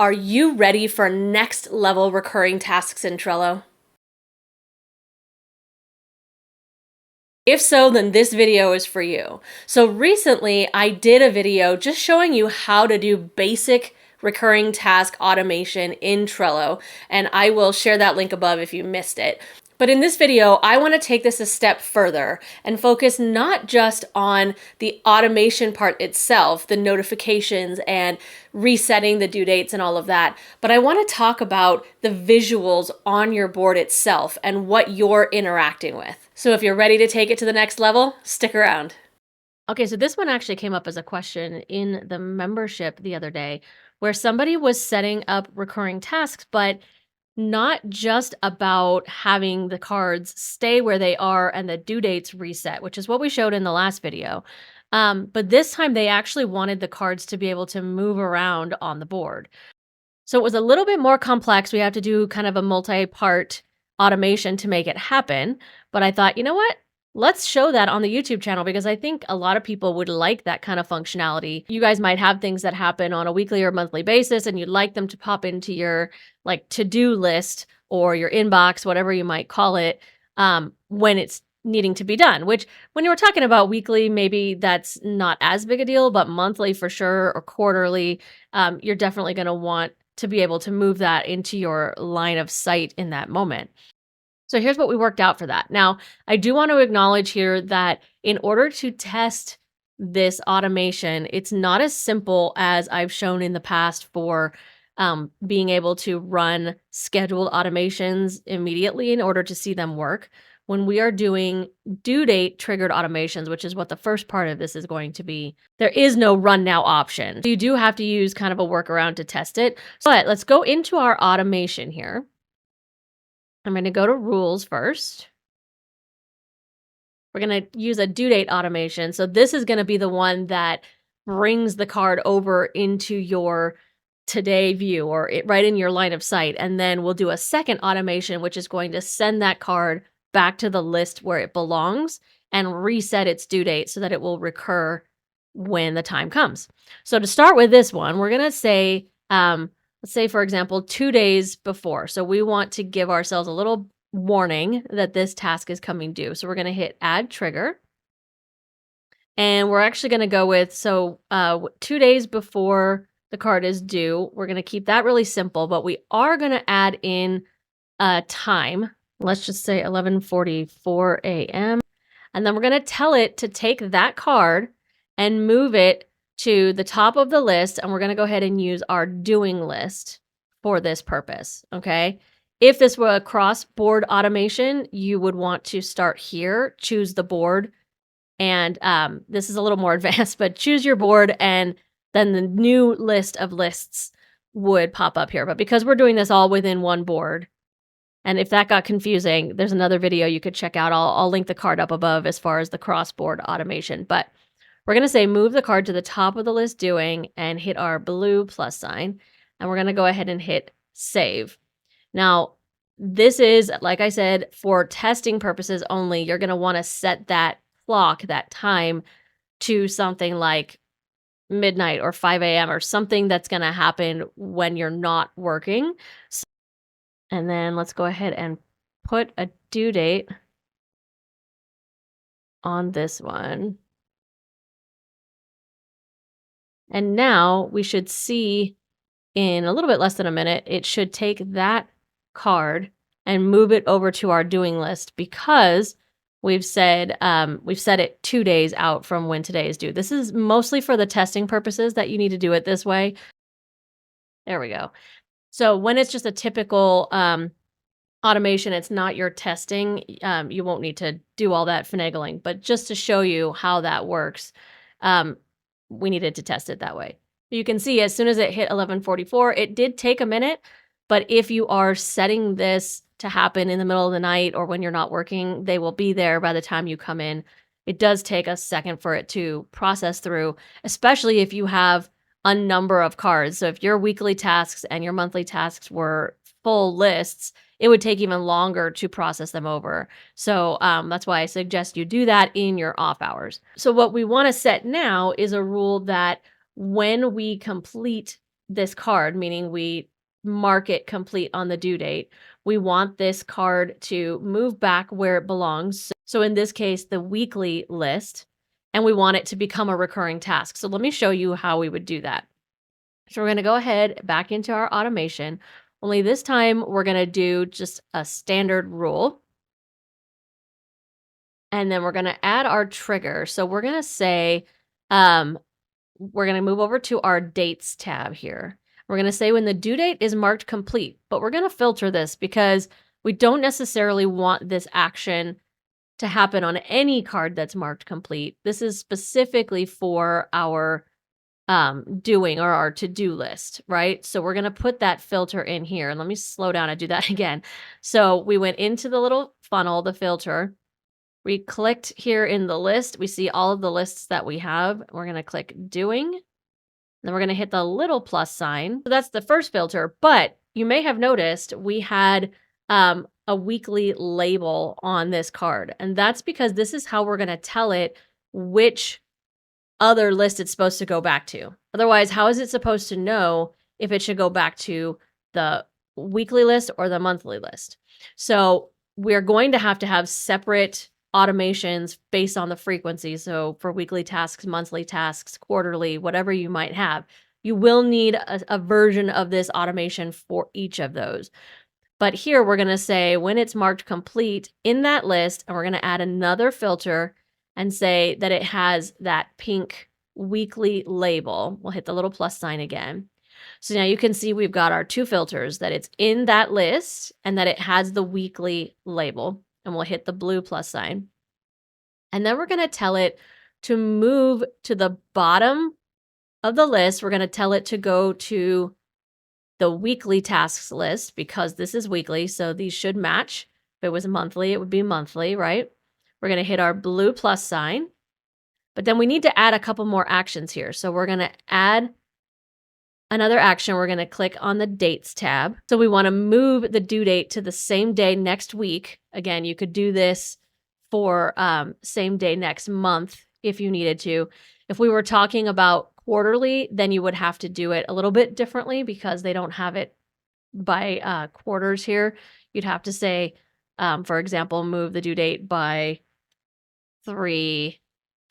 Are you ready for next level recurring tasks in Trello? If so, then this video is for you. So recently I did a video just showing you how to do basic recurring task automation in Trello, and I will share that link above if you missed it. But in this video, I want to take this a step further and focus not just on the automation part itself, the notifications and resetting the due dates and all of that, but I want to talk about the visuals on your board itself and what you're interacting with. So if you're ready to take it to the next level, stick around. Okay, so this one actually came up as a question in the membership the other day where somebody was setting up recurring tasks, but not just about having the cards stay where they are and the due dates reset, which is what we showed in the last video. But this time they actually wanted the cards to be able to move around on the board. So it was a little bit more complex. We have to do kind of a multi-part automation to make it happen. But I thought, you know what? Let's show that on the YouTube channel because I think a lot of people would like that kind of functionality. You guys might have things that happen on a weekly or monthly basis and you'd like them to pop into your like to-do list or your inbox, whatever you might call it, when it's needing to be done, which when you were talking about weekly, maybe that's not as big a deal, but monthly for sure, or quarterly, you're definitely going to want to be able to move that into your line of sight in that moment. So here's what we worked out for that. Now, I do want to acknowledge here that in order to test this automation, it's not as simple as I've shown in the past for being able to run scheduled automations immediately in order to see them work. When we are doing due date triggered automations, which is what the first part of this is going to be, there is no run now option. You do have to use kind of a workaround to test it. But let's go into our automation here. I'm going to go to rules first. We're going to use a due date automation. So this is going to be the one that brings the card over into your today view or right in your line of sight. And then we'll do a second automation, which is going to send that card back to the list where it belongs and reset its due date so that it will recur when the time comes. So to start with this one, we're going to say, let's say, for example, 2 days before. So we want to give ourselves a little warning that this task is coming due. So we're going to hit add trigger. And we're actually going to go with, 2 days before the card is due, we're going to keep that really simple, but we are going to add in a time. Let's just say 11:44 a.m. And then we're going to tell it to take that card and move it to the top of the list. And we're going to go ahead and use our doing list for this purpose. Okay. If this were a cross-board automation, you would want to start here, choose the board. And this is a little more advanced, but choose your board and then the new list of lists would pop up here. But because we're doing this all within one board, and if that got confusing, there's another video you could check out. I'll link the card up above as far as the cross-board automation. But we're going to say move the card to the top of the list doing and hit our blue plus sign. And we're going to go ahead and hit save. Now, this is, like I said, for testing purposes only. You're going to want to set that clock, that time, to something like midnight or 5 a.m. or something that's going to happen when you're not working. And then let's go ahead and put a due date on this one. And now we should see in a little bit less than a minute, it should take that card and move it over to our doing list because we've set it 2 days out from when today is due. This is mostly for the testing purposes that you need to do it this way. There we go. So when it's just a typical automation, it's not your testing, you won't need to do all that finagling. But just to show you how that works, we needed to test it that way. You can see as soon as it hit 11:44, it did take a minute. But if you are setting this to happen in the middle of the night or when you're not working, they will be there by the time you come in. It does take a second for it to process through, especially if you have a number of cards. So if your weekly tasks and your monthly tasks were full lists, it would take even longer to process them over. So that's why I suggest you do that in your off hours. So what we want to set now is a rule that when we complete this card, meaning we mark it complete on the due date, we want this card to move back where it belongs. So in this case, the weekly list, and we want it to become a recurring task. So let me show you how we would do that. So we're going to go ahead back into our automation. Only this time we're going to do just a standard rule. And then we're going to add our trigger. So we're going to say, we're going to move over to our dates tab here. We're going to say when the due date is marked complete, but we're going to filter this because we don't necessarily want this action to happen on any card that's marked complete. This is specifically for our doing or our to-do list, right? So we're going to put that filter in here. And let me slow down and do that again. So we went into the little funnel, the filter. We clicked here in the list. We see all of the lists that we have. We're going to click doing. Then we're going to hit the little plus sign. So that's the first filter, but you may have noticed we had a weekly label on this card. And that's because this is how we're going to tell it which other list it's supposed to go back to. Otherwise, how is it supposed to know if it should go back to the weekly list or the monthly list? So we're going to have separate automations based on the frequency. So for weekly tasks, monthly tasks, quarterly, whatever you might have, you will need a version of this automation for each of those. But here we're going to say when it's marked complete in that list, and we're going to add another filter and say that it has that pink weekly label. We'll hit the little plus sign again. So now you can see we've got our two filters, that it's in that list and that it has the weekly label. And we'll hit the blue plus sign. And then we're going to tell it to move to the bottom of the list. We're going to tell it to go to the weekly tasks list because this is weekly, so these should match. If it was monthly, it would be monthly, right? We're going to hit our blue plus sign, but then we need to add a couple more actions here. So we're going to add another action. We're going to click on the dates tab. So we want to move the due date to the same day next week. Again, you could do this for same day next month if you needed to. If we were talking about quarterly, then you would have to do it a little bit differently because they don't have it by quarters here. You'd have to say, for example, move the due date by 3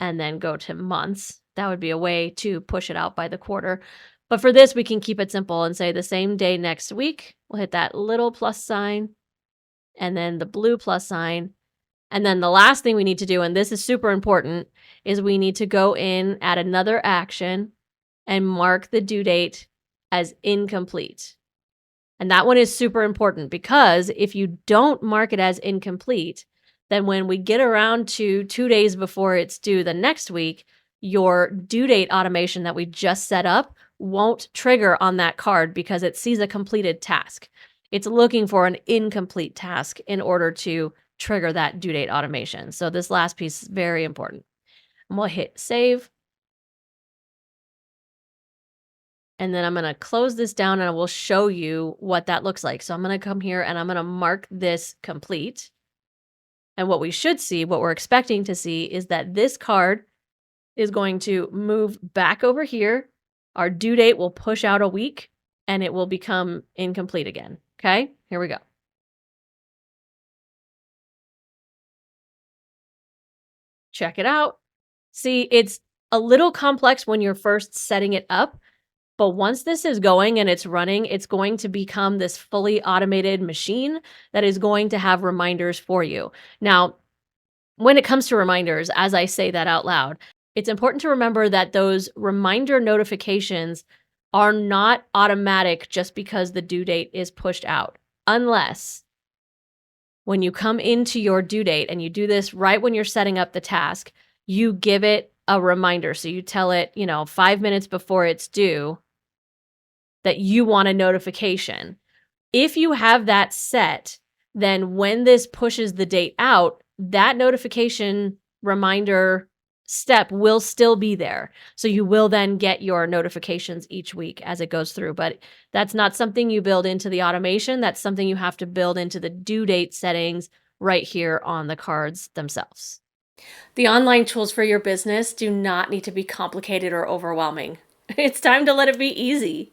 and then go to months. That would be a way to push it out by the quarter. But for this, we can keep it simple and say the same day next week. We'll hit that little plus sign and then the blue plus sign. And then the last thing we need to do, and this is super important, is we need to go in, add another action, and mark the due date as incomplete. And that one is super important because if you don't mark it as incomplete, then when we get around to 2 days before it's due the next week, your due date automation that we just set up won't trigger on that card because it sees a completed task. It's looking for an incomplete task in order to trigger that due date automation. So this last piece is very important. And we'll hit save. And then I'm going to close this down and I will show you what that looks like. So I'm going to come here and I'm going to mark this complete. And what we should see, what we're expecting to see, is that this card is going to move back over here. Our due date will push out a week and it will become incomplete again. Okay, here we go. Check it out. See, it's a little complex when you're first setting it up, but once this is going and it's running, it's going to become this fully automated machine that is going to have reminders for you. Now, when it comes to reminders, as I say that out loud, it's important to remember that those reminder notifications are not automatic just because the due date is pushed out, unless when you come into your due date and you do this right when you're setting up the task, you give it a reminder. So you tell it, 5 minutes before it's due that you want a notification. If you have that set, then when this pushes the date out, that notification reminder step will still be there. So you will then get your notifications each week as it goes through. But that's not something you build into the automation. That's something you have to build into the due date settings right here on the cards themselves. The online tools for your business do not need to be complicated or overwhelming. It's time to let it be easy.